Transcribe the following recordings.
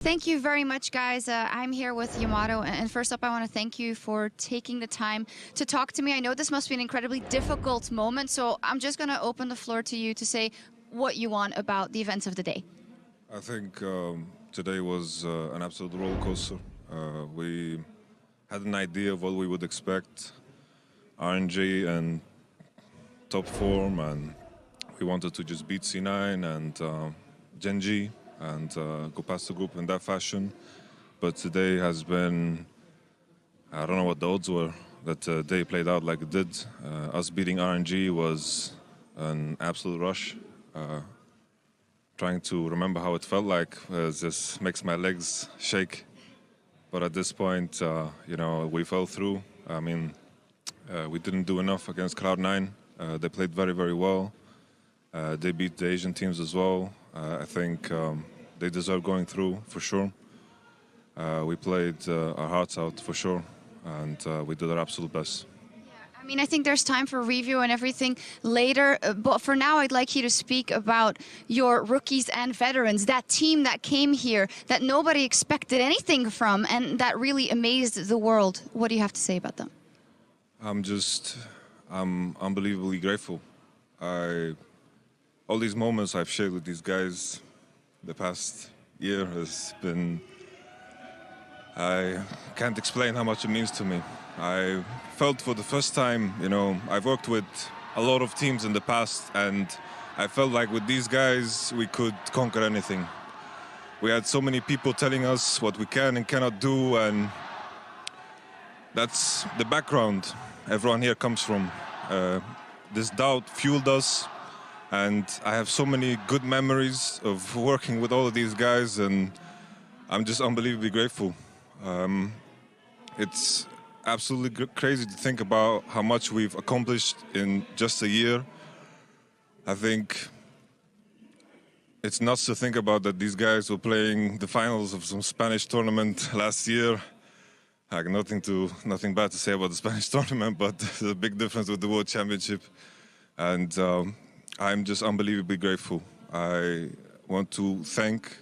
Thank you very much, guys. I'm here with Yamato, and first up, I want to thank you for taking the time to talk to me. I know this must be an incredibly difficult moment, so I'm just going to open the floor to you to say what you want about the events of the day. I think today was an absolute roller coaster. We had an idea of what we would expect, RNG and top form, and we wanted to just beat C9 and Genji and go past the group in that fashion. But today has been, I don't know what the odds were that day played out like it did. Us beating RNG was an absolute rush. Trying to remember how it felt like this makes my legs shake. But at this point, you know, we fell through. I mean, we didn't do enough against Cloud9. They played very, very well. They beat the Asian teams as well. I think they deserve going through for sure. We played our hearts out for sure, and we did our absolute best. I mean, I think there's time for review and everything later, but for now, I'd like you to speak about your rookies and veterans, that team that came here, that nobody expected anything from, and that really amazed the world. What do you have to say about them? I'm unbelievably grateful. All these moments I've shared with these guys the past year has been, I can't explain how much it means to me. I felt for the first time, you know, I've worked with a lot of teams in the past, and I felt like with these guys we could conquer anything. We had so many people telling us what we can and cannot do, and that's the background everyone here comes from. This doubt fueled us, and I have so many good memories of working with all of these guys, and I'm just unbelievably grateful. It's absolutely crazy to think about how much we've accomplished in just a year. I think it's nuts to think about that these guys were playing the finals of some Spanish tournament last year. I have nothing bad to say about the Spanish tournament, but there's a big difference with the World Championship. And I'm just unbelievably grateful. I want to thank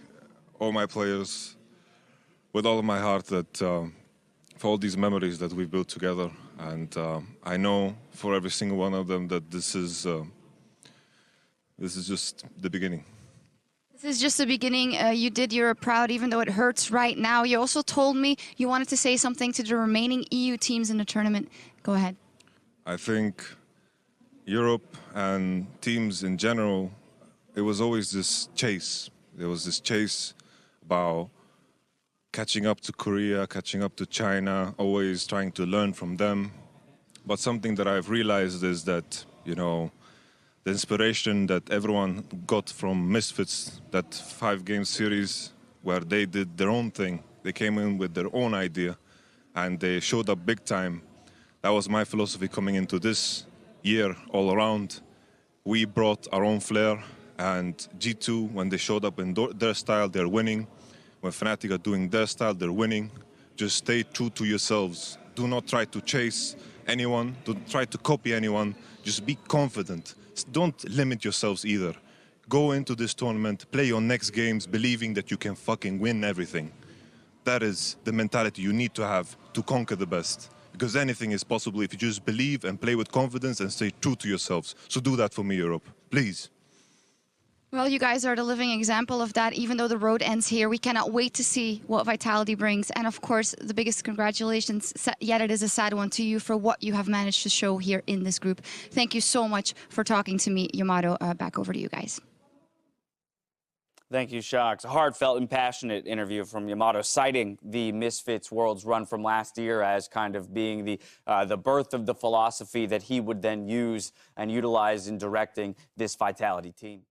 all my players with all of my heart that for all these memories that we've built together. And I know for every single one of them that this is just the beginning. This is just the beginning. You did your proud, even though it hurts right now. You also told me you wanted to say something to the remaining EU teams in the tournament. Go ahead. I think Europe and teams in general, it was always this chase. There was this chase about catching up to Korea, catching up to China, always trying to learn from them. But something that I've realized is that, you know, the inspiration that everyone got from Misfits, that 5-game series where they did their own thing, they came in with their own idea and they showed up big time. That was my philosophy coming into this year all around. We brought our own flair, and G2, when they showed up in their style, they're winning. When Fnatic are doing their style, they're winning. Just stay true to yourselves. Do not try to chase anyone. Don't try to copy anyone. Just be confident. Don't limit yourselves either. Go into this tournament, play your next games, believing that you can fucking win everything. That is the mentality you need to have to conquer the best. Because anything is possible if you just believe and play with confidence and stay true to yourselves. So do that for me, Europe. Please. Well, you guys are the living example of that. Even though the road ends here, we cannot wait to see what Vitality brings. And of course, the biggest congratulations, yet it is a sad one, to you for what you have managed to show here in this group. Thank you so much for talking to me, Yamato. Back over to you guys. Thank you, Shaks. A heartfelt and passionate interview from Yamato, citing the Misfits Worlds run from last year as kind of being the birth of the philosophy that he would then use and utilize in directing this Vitality team.